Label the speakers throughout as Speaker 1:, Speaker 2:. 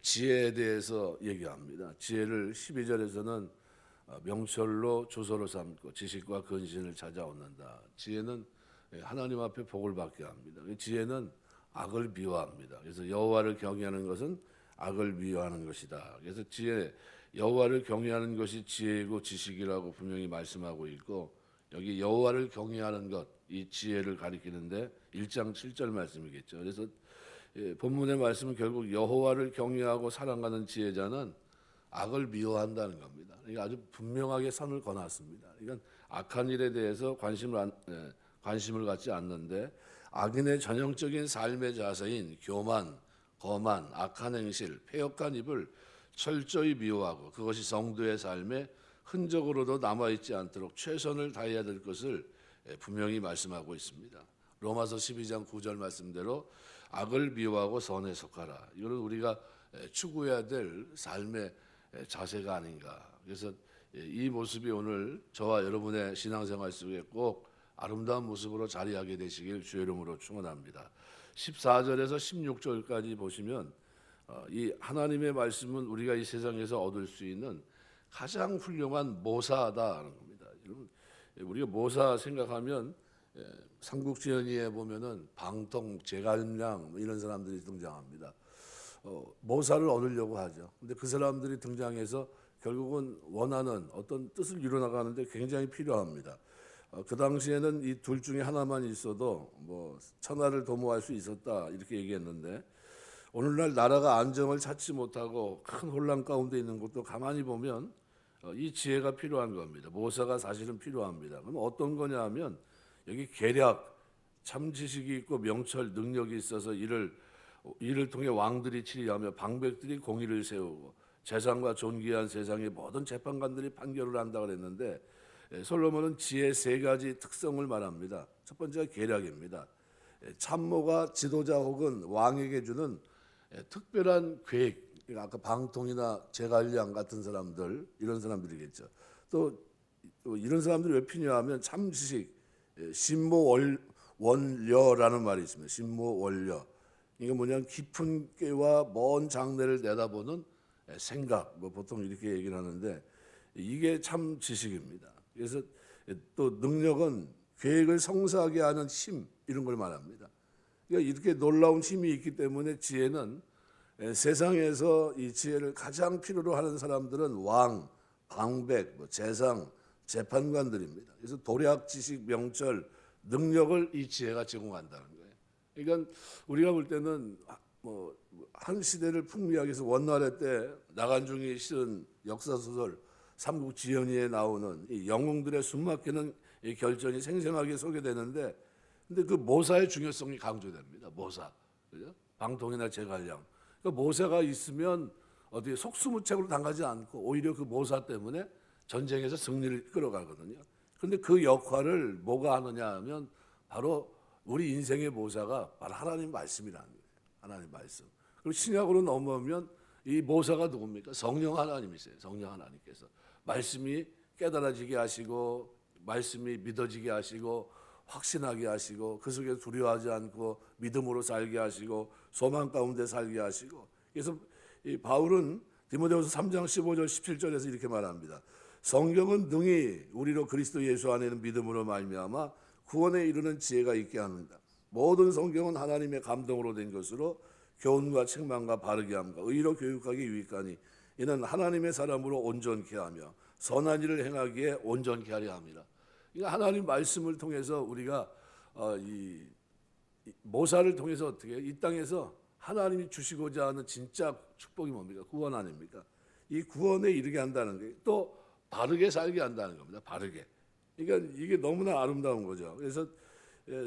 Speaker 1: 지혜에 대해서 얘기합니다. 지혜를 12절에서는 명철로 조서로 삼고 지식과 근신을 찾아오는다. 지혜는 하나님 앞에 복을 받게 합니다. 지혜는 악을 미워합니다. 그래서 여호와를 경외하는 것은 악을 미워하는 것이다. 그래서 여호와를 경외하는 것이 지혜이고 지식이라고 분명히 말씀하고 있고, 여기 여호와를 경외하는 것, 이 지혜를 가리키는데 1장 7절 말씀이겠죠. 그래서 본문의 말씀은 결국 여호와를 경외하고 살아가는 지혜자는 악을 미워한다는 겁니다. 그러니까 아주 분명하게 선을 거놨습니다. 그러니까 악한 일에 대해서 관심을 갖지 않는데, 악인의 전형적인 삶의 자세인 교만, 거만, 악한 행실, 패역한 입을 철저히 미워하고 그것이 성도의 삶에 흔적으로도 남아있지 않도록 최선을 다해야 될 것을 분명히 말씀하고 있습니다. 로마서 12장 9절 말씀대로 악을 미워하고 선에 속하라. 이거는 우리가 추구해야 될 삶의 자세가 아닌가. 그래서 이 모습이 오늘 저와 여러분의 신앙생활 속에 꼭 아름다운 모습으로 자리하게 되시길 주의 이름으로 축원합니다. 14절에서 16절까지 보시면 이 하나님의 말씀은 우리가 이 세상에서 얻을 수 있는 가장 훌륭한 모사다라는 겁니다. 여러분, 우리가 모사 생각하면 삼국지연의에 보면은 방통, 제갈량 이런 사람들이 등장합니다. 모사를 얻으려고 하죠. 근데 그 사람들이 등장해서 결국은 원하는 어떤 뜻을 이루어나가는데 굉장히 필요합니다. 그 당시에는 이 둘 중에 하나만 있어도 뭐 천하를 도모할 수 있었다 이렇게 얘기했는데, 오늘날 나라가 안정을 찾지 못하고 큰 혼란 가운데 있는 것도 가만히 보면 이 지혜가 필요한 겁니다. 모사가 사실은 필요합니다. 그럼 어떤 거냐 하면 여기 계략, 참 지식이 있고 명철, 능력이 있어서 이를 통해 왕들이 치리하며 방백들이 공의를 세우고 재상과 존귀한 세상의 모든 재판관들이 판결을 한다 그랬는데, 솔로몬은 지혜의 세 가지 특성을 말합니다. 첫 번째가 계략입니다. 참모가 지도자 혹은 왕에게 주는 특별한 계획, 아까 방통이나 제갈량 같은 사람들, 이런 사람들이겠죠. 또 이런 사람들이 왜 필요하면 참 지식, 신모원려라는 말이 있습니다. 신모원려. 이게 뭐냐면 깊은 꾀와 먼 장래를 내다보는 생각, 뭐 보통 이렇게 얘기를 하는데, 이게 참 지식입니다. 그래서 또 능력은 계획을 성사하게 하는 힘, 이런 걸 말합니다. 그러니까 이렇게 놀라운 힘이 있기 때문에 지혜는, 세상에서 이 지혜를 가장 필요로 하는 사람들은 왕, 방백, 재상, 재판관들입니다. 그래서 도략, 지식, 명철, 능력을 이 지혜가 제공한다는 거예요. 그러니까 우리가 볼 때는 뭐 한 시대를 풍미하기 위해서 원나라 때 나간중이 쓴 역사소설 삼국지연의에 나오는 이 영웅들의 숨막히는 이 결전이 생생하게 소개되는데, 근데 그 모사의 중요성이 강조됩니다. 모사, 그죠? 방통이나 제갈량. 그 모사가 있으면 어디 속수무책으로 당하지 않고 오히려 그 모사 때문에 전쟁에서 승리를 끌어가거든요. 그런데 그 역할을 뭐가 하느냐 하면 바로 우리 인생의 모사가 바로 하나님 말씀이라는 거예요. 하나님 말씀. 그리고 신약으로 넘어오면 이 모사가 누굽니까? 성령 하나님이세요. 성령 하나님께서 말씀이 깨달아지게 하시고, 말씀이 믿어지게 하시고, 확신하게 하시고, 그 속에 두려워하지 않고 믿음으로 살게 하시고, 소망 가운데 살게 하시고. 그래서 이 바울은 디모데후서 3장 15절 17절에서 이렇게 말합니다. 성경은 능히 우리로 그리스도 예수 안에는 믿음으로 말미암아 구원에 이르는 지혜가 있게 합니다. 모든 성경은 하나님의 감동으로 된 것으로 교훈과 책망과 바르게 함과 의로 교육하기 유익하니 이는 하나님의 사람으로 온전케 하며 선한 일을 행하기에 온전케 하려 합니다. 그러니까 하나님 말씀을 통해서 우리가 이 모사를 통해서 어떻게 이 땅에서 하나님이 주시고자 하는 진짜 축복이 뭡니까? 구원 아닙니까? 이 구원에 이르게 한다는 게 또 바르게 살게 한다는 겁니다. 바르게. 그러니까 이게 너무나 아름다운 거죠. 그래서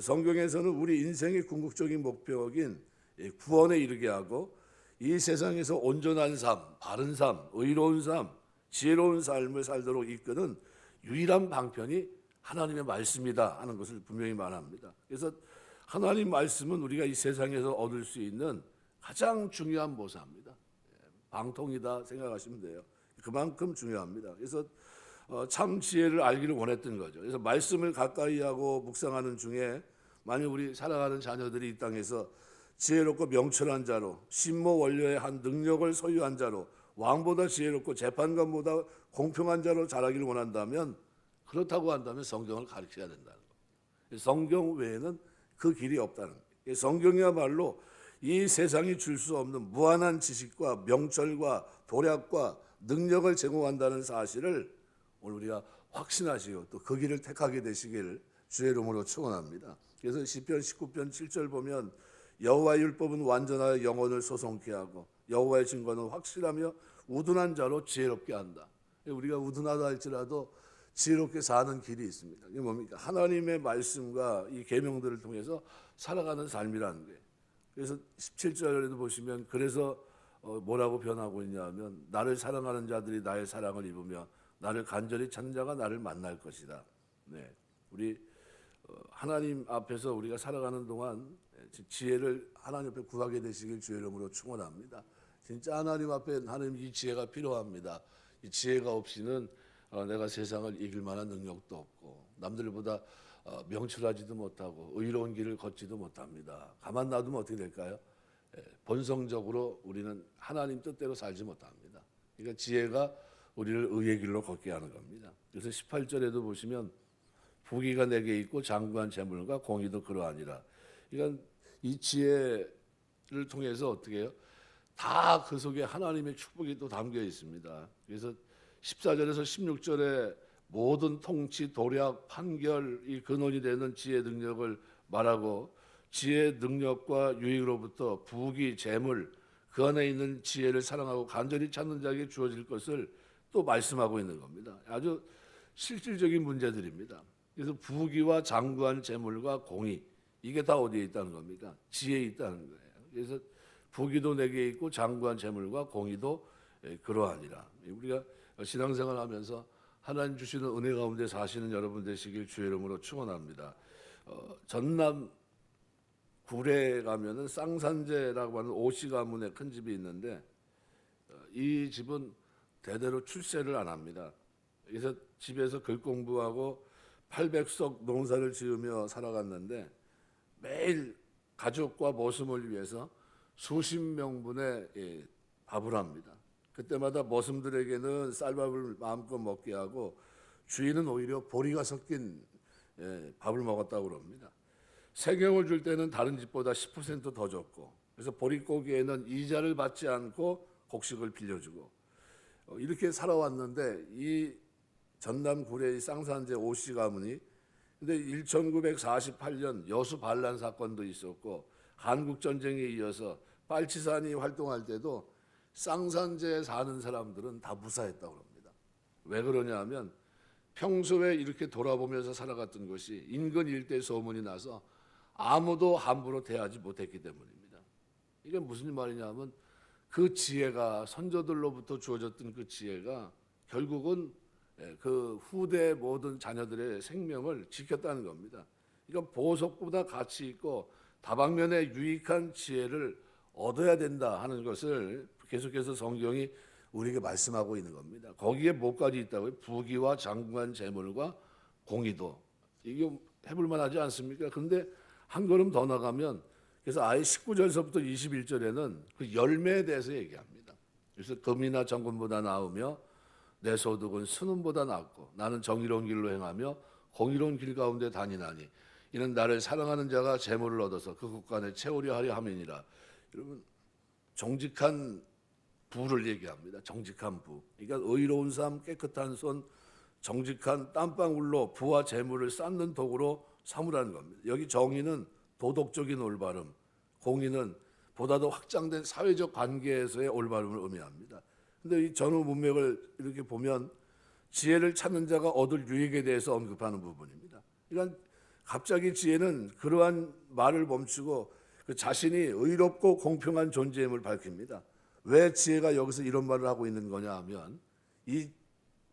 Speaker 1: 성경에서는 우리 인생의 궁극적인 목표인 구원에 이르게 하고 이 세상에서 온전한 삶, 바른 삶, 의로운 삶, 지혜로운 삶을 살도록 이끄는 유일한 방편이 하나님의 말씀이다 하는 것을 분명히 말합니다. 그래서 하나님 말씀은 우리가 이 세상에서 얻을 수 있는 가장 중요한 모사입니다. 방통이다 생각하시면 돼요. 그만큼 중요합니다. 그래서 참 지혜를 알기를 원했던 거죠. 그래서 말씀을 가까이 하고 묵상하는 중에 만약 우리 살아가는 자녀들이 이 땅에서 지혜롭고 명철한 자로, 신모 원료의 한 능력을 소유한 자로, 왕보다 지혜롭고 재판관보다 공평한 자로 자라기를 원한다면, 그렇다고 한다면 성경을 가르쳐야 된다는 거예요. 성경 외에는 그 길이 없다는 거예요. 성경이야말로 이 세상이 줄 수 없는 무한한 지식과 명철과 도략과 능력을 제공한다는 사실을 오늘 우리가 확신하시고 또 그 길을 택하게 되시길 주의 이름으로 축원합니다. 그래서 시편 19편 7절 보면 여호와의 율법은 완전하여 영혼을 소송케 하고 여호와의 증거는 확실하며 우둔한 자로 지혜롭게 한다. 우리가 우둔하다 할지라도 지혜롭게 사는 길이 있습니다. 이게 뭡니까? 하나님의 말씀과 이 계명들을 통해서 살아가는 삶이라는 거예요. 그래서 17절에도 보시면 그래서 뭐라고 변하고 있냐면 나를 사랑하는 자들이 나의 사랑을 입으며 나를 간절히 찾는 자가 나를 만날 것이다. 네, 우리 하나님 앞에서 우리가 살아가는 동안 지혜를 하나님 앞에 구하게 되시길 주의 이름으로 축원합니다. 진짜 하나님 앞에 하나님 이 지혜가 필요합니다. 이 지혜가 없이는 내가 세상을 이길 만한 능력도 없고 남들보다 명철하지도 못하고 의로운 길을 걷지도 못합니다. 가만 놔두면 어떻게 될까요? 본성적으로 우리는 하나님 뜻대로 살지 못합니다. 그러니까 지혜가 우리를 의의 길로 걷게 하는 겁니다. 그래서 18절에도 보시면 부귀가 내게 있고 장구한 재물과 공의도 그러하니라. 그러니까 이 지혜를 통해서 어떻게 해요? 다 그 속에 하나님의 축복이 또 담겨 있습니다. 그래서 14절에서 16절에 모든 통치, 도략, 판결, 이 근원이 되는 지혜 능력을 말하고 지혜 능력과 유익으로부터 부귀, 재물, 그 안에 있는 지혜를 사랑하고 간절히 찾는 자에게 주어질 것을 또 말씀하고 있는 겁니다. 아주 실질적인 문제들입니다. 그래서 부귀와 장구한 재물과 공의, 이게 다 어디에 있다는 겁니까? 지혜에 있다는 거예요. 그래서 부귀도 내게 있고 장구한 재물과 공의도 그러하니라. 우리가 신앙생활 하면서 하나님 주시는 은혜 가운데 사시는 여러분 되시길 주의 이름으로 축원합니다. 전남 구례에 가면은 쌍산제라고 하는 오씨 가문의 큰 집이 있는데 이 집은 대대로 출세를 안 합니다. 그래서 집에서 글 공부하고 800석 농사를 지으며 살아갔는데 매일 가족과 머슴을 위해서 수십 명분의 밥을 합니다. 그때마다 머슴들에게는 쌀밥을 마음껏 먹게 하고 주인은 오히려 보리가 섞인 밥을 먹었다고 그럽니다. 세경을 줄 때는 다른 집보다 10% 더 줬고 그래서 보릿고기에는 이자를 받지 않고 곡식을 빌려주고 이렇게 살아왔는데 이 전남 구례의 쌍산제 오씨 가문이 근데 1948년 여수 반란 사건도 있었고 한국 전쟁에 이어서 빨치산이 활동할 때도 쌍산제에 사는 사람들은 다 무사했다고 합니다. 왜 그러냐면 평소에 이렇게 돌아보면서 살아갔던 것이 인근 일대 소문이 나서 아무도 함부로 대하지 못했기 때문입니다. 이게 무슨 말이냐면 그 지혜가 선조들로부터 주어졌던 그 지혜가 결국은 그 후대 모든 자녀들의 생명을 지켰다는 겁니다. 그러니까 보석보다 가치 있고 다방면에 유익한 지혜를 얻어야 된다 하는 것을 계속해서 성경이 우리에게 말씀하고 있는 겁니다. 거기에 뭐까지 있다고요? 부귀와 장구한 재물과 공의도. 이게 해볼 만하지 않습니까? 그런데 한 걸음 더 나가면 그래서 아예 19절서부터 21절에는 그 열매에 대해서 얘기합니다. 그래서 금이나 정금보다 나으며 내 소득은 순음보다 낫고 나는 정의로운 길로 행하며 공의로운 길 가운데 다니나니 이는 나를 사랑하는 자가 재물을 얻어서 그 국간에 채우려 하려 함이니라. 여러분 정직한 부를 얘기합니다. 정직한 부. 그러니까 의로운 삶, 깨끗한 손, 정직한 땀방울로 부와 재물을 쌓는 도구로 삼으라는 겁니다. 여기 정의는 도덕적인 올바름, 공의는 보다 더 확장된 사회적 관계에서의 올바름을 의미합니다. 그런데 이 전후 문맥을 이렇게 보면 지혜를 찾는 자가 얻을 유익에 대해서 언급하는 부분입니다. 그러니까 갑자기 지혜는 그러한 말을 멈추고 그 자신이 의롭고 공평한 존재임을 밝힙니다. 왜 지혜가 여기서 이런 말을 하고 있는 거냐 하면 이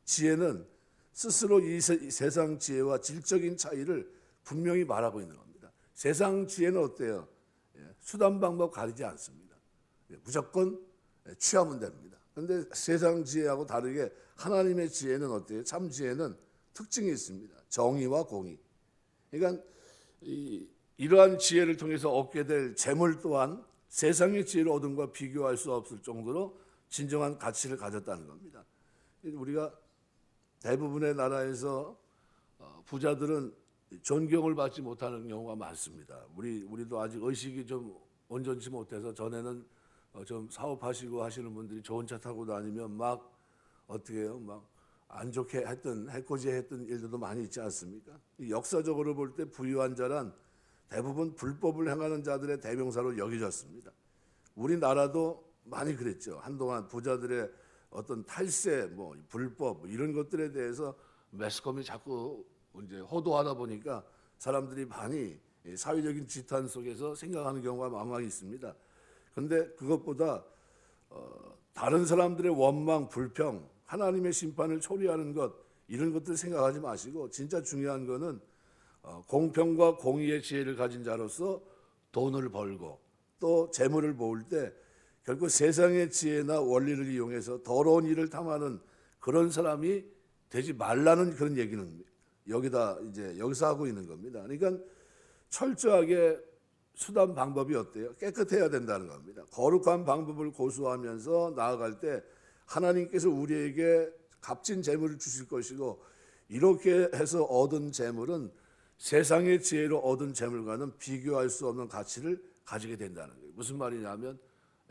Speaker 1: 지혜는 스스로 이 세상 지혜와 질적인 차이를 분명히 말하고 있는 겁니다. 세상 지혜는 어때요? 수단 방법 가리지 않습니다. 무조건 취하면 됩니다. 그런데 세상 지혜하고 다르게 하나님의 지혜는 어때요? 참 지혜는 특징이 있습니다. 정의와 공의. 그러니까 이 이러한 지혜를 통해서 얻게 될 재물 또한 세상의 지혜를 얻은 것과 비교할 수 없을 정도로 진정한 가치를 가졌다는 겁니다. 우리가 대부분의 나라에서 부자들은 존경을 받지 못하는 경우가 많습니다. 우리도 아직 의식이 좀 온전치 못해서 전에는 좀 사업하시고 하시는 분들이 좋은 차 타고 다니면 막 어떻게 해요? 막 안 좋게 했던 해코지했던 일들도 많이 있지 않습니까? 역사적으로 볼 때 부유한 자란 대부분 불법을 행하는 자들의 대명사로 여겨졌습니다. 우리나라도 많이 그랬죠. 한동안 부자들의 어떤 탈세, 불법 이런 것들에 대해서 매스컴이 자꾸 이제 호도하다 보니까 사람들이 많이 사회적인 지탄 속에서 생각하는 경우가 많이 있습니다. 그런데 그것보다 다른 사람들의 원망, 불평, 하나님의 심판을 초래하는 것 이런 것들 생각하지 마시고 진짜 중요한 거는 공평과 공의의 지혜를 가진 자로서 돈을 벌고 또 재물을 모을 때 결국 세상의 지혜나 원리를 이용해서 더러운 일을 탐하는 그런 사람이 되지 말라는 그런 얘기는 여기서 하고 있는 겁니다. 그러니까 철저하게 수단 방법이 어때요? 깨끗해야 된다는 겁니다. 거룩한 방법을 고수하면서 나아갈 때 하나님께서 우리에게 값진 재물을 주실 것이고 이렇게 해서 얻은 재물은 세상의 지혜로 얻은 재물과는 비교할 수 없는 가치를 가지게 된다는 거예요. 무슨 말이냐면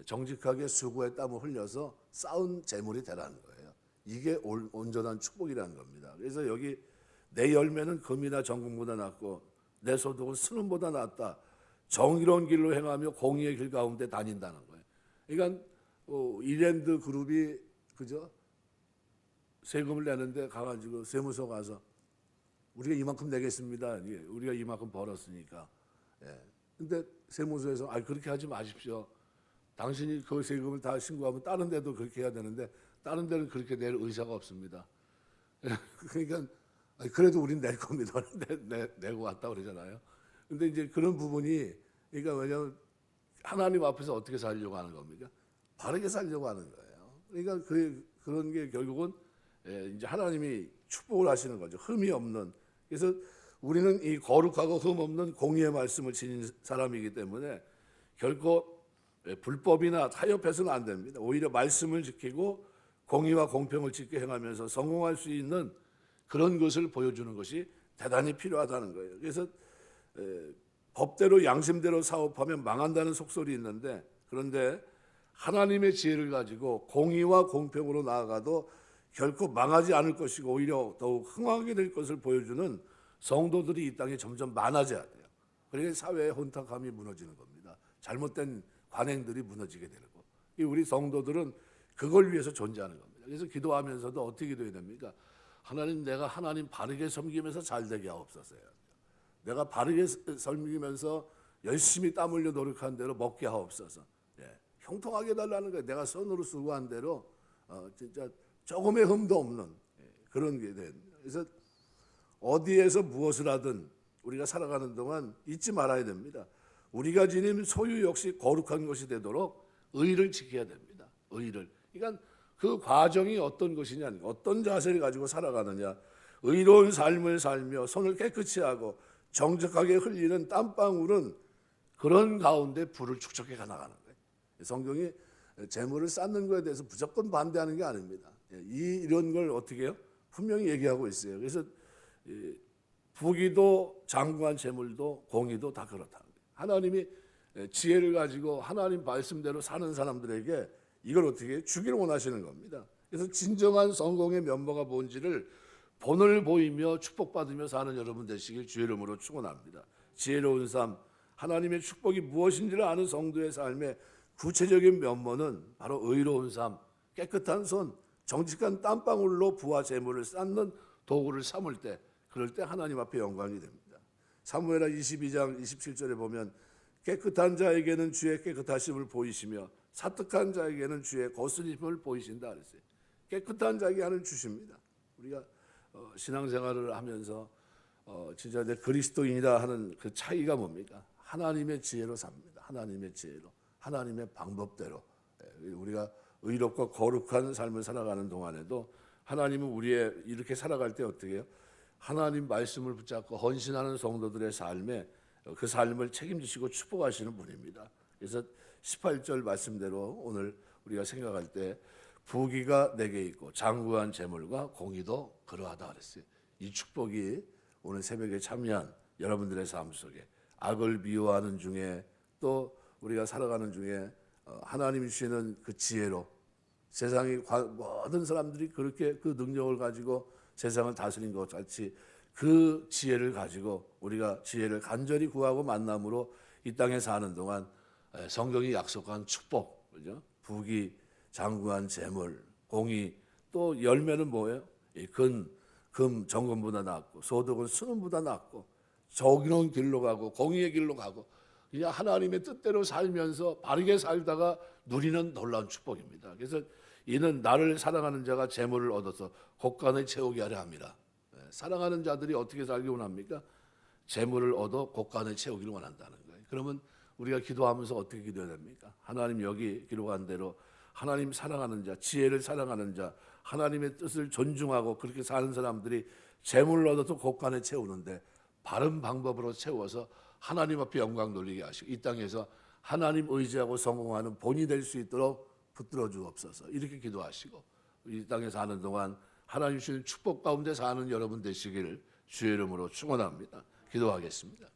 Speaker 1: 정직하게 수고의 땀을 흘려서 쌓은 재물이 되라는 거예요. 이게 온전한 축복이라는 겁니다. 그래서 여기 내 열매는 금이나 정금보다 낫고 내 소득은 순금보다 낫다. 정의로운 길로 행하며 공의의 길 가운데 다닌다는 거예요. 그러니까 이랜드 그룹이 그죠? 세금을 내는데 가가지고 세무서 가서 우리가 이만큼 내겠습니다. 우리가 이만큼 벌었으니까. 근데 세무서에서 그렇게 하지 마십시오. 당신이 그 세금을 다 신고하면 다른 데도 그렇게 해야 되는데 다른 데는 그렇게 낼 의사가 없습니다. 그러니까 그래도 우린 낼 겁니다. 내고 왔다 그러잖아요. 근데 이제 그런 부분이 그러니까 왜냐하면 하나님 앞에서 어떻게 살려고 하는 겁니까? 바르게 살려고 하는 거예요. 그러니까 그런 게 결국은 이제 하나님이 축복을 하시는 거죠. 흠이 없는. 그래서 우리는 이 거룩하고 흠 없는 공의의 말씀을 지닌 사람이기 때문에 결코 불법이나 타협해서는 안 됩니다. 오히려 말씀을 지키고 공의와 공평을 지켜 행하면서 성공할 수 있는 그런 것을 보여주는 것이 대단히 필요하다는 거예요. 그래서 법대로 양심대로 사업하면 망한다는 속설이 있는데 그런데 하나님의 지혜를 가지고 공의와 공평으로 나아가도 결코 망하지 않을 것이고 오히려 더욱 흥하게 될 것을 보여주는 성도들이 이 땅에 점점 많아져야 돼요. 그러니까 사회의 혼탁함이 무너지는 겁니다. 잘못된 관행들이 무너지게 되고 우리 성도들은 그걸 위해서 존재하는 겁니다. 그래서 기도하면서도 어떻게 기도해야 됩니까? 하나님, 내가 하나님 바르게 섬기면서 잘되게 하옵소서요. 내가 바르게 섬기면서 열심히 땀 흘려 노력한 대로 먹게 하옵소서. 형통하게 해달라는 거예요. 내가 손으로 수고한 대로 진짜 조금의 흠도 없는 그런 게 됩니다. 그래서 어디에서 무엇을 하든 우리가 살아가는 동안 잊지 말아야 됩니다. 우리가 지닌 소유 역시 거룩한 것이 되도록 의를 지켜야 됩니다. 의를. 그러니까 그 과정이 어떤 것이냐, 어떤 자세를 가지고 살아가느냐, 의로운 삶을 살며 손을 깨끗이 하고 정직하게 흘리는 땀방울은 그런 가운데 불을 축적해 나가는 거예요. 성경이 재물을 쌓는 것에 대해서 무조건 반대하는 게 아닙니다. 이런 걸 어떻게 해요? 분명히 얘기하고 있어요. 그래서 부귀도 장구한 재물도 공의도 다 그렇다. 하나님이 지혜를 가지고 하나님 말씀대로 사는 사람들에게 이걸 어떻게 주기를 원하시는 겁니다. 그래서 진정한 성공의 면모가 뭔지를 본을 보이며 축복받으며 사는 여러분 되시길 주의 이름으로 축원합니다. 지혜로운 삶, 하나님의 축복이 무엇인지를 아는 성도의 삶의 구체적인 면모는 바로 의로운 삶, 깨끗한 손, 정직한 땀방울로 부와 재물을 쌓는 도구를 삼을 때, 그럴 때 하나님 앞에 영광이 됩니다. 사무엘하 22장 27절에 보면 깨끗한 자에게는 주의 깨끗하심을 보이시며 사특한 자에게는 주의 거스림을 보이신다 그랬어요. 깨끗한 자에게 하는 주십니다. 우리가 신앙생활을 하면서 진짜 내 그리스도인이다 하는 그 차이가 뭡니까? 하나님의 지혜로 삽니다. 하나님의 지혜로, 하나님의 방법대로. 우리가 의롭고 거룩한 삶을 살아가는 동안에도 하나님은 우리의 이렇게 살아갈 때 어떻게 해요? 하나님 말씀을 붙잡고 헌신하는 성도들의 삶에 그 삶을 책임지시고 축복하시는 분입니다. 그래서 18절 말씀대로 오늘 우리가 생각할 때 부귀가 내게 있고 장구한 재물과 공의도 그러하다 그랬어요. 이 축복이 오늘 새벽에 참여한 여러분들의 삶 속에 악을 미워하는 중에 또 우리가 살아가는 중에 하나님이 주시는 그 지혜로 세상의 모든 사람들이 그렇게 그 능력을 가지고 세상을 다스린 것 같이 그 지혜를 가지고 우리가 지혜를 간절히 구하고 만남으로 이 땅에 사는 동안 성경이 약속한 축복, 그죠? 부귀, 장구한 재물, 공의, 또 열매는 뭐예요? 금 정금보다 낫고 소득은 수능보다 낫고 정의로운 길로 가고 공의의 길로 가고 그냥 하나님의 뜻대로 살면서 바르게 살다가 누리는 놀라운 축복입니다. 그래서 이는 나를 사랑하는 자가 재물을 얻어서 곳간을 채우게 하려 합니다. 사랑하는 자들이 어떻게 살기 원합니까? 재물을 얻어 곳간을 채우기를 원한다는 거예요. 그러면 우리가 기도하면서 어떻게 기도해야 됩니까? 하나님 여기 기록한 대로 하나님 사랑하는 자, 지혜를 사랑하는 자, 하나님의 뜻을 존중하고 그렇게 사는 사람들이 재물을 얻어서 곳간에 채우는데 바른 방법으로 채워서 하나님 앞에 영광 돌리게 하시고 이 땅에서 하나님 의지하고 성공하는 본이 될 수 있도록 붙들어 주옵소서. 이렇게 기도하시고 이 땅에 사는 동안 하나님 주시는 축복 가운데 사는 여러분 되시기를 주의 이름으로 축원합니다. 기도하겠습니다.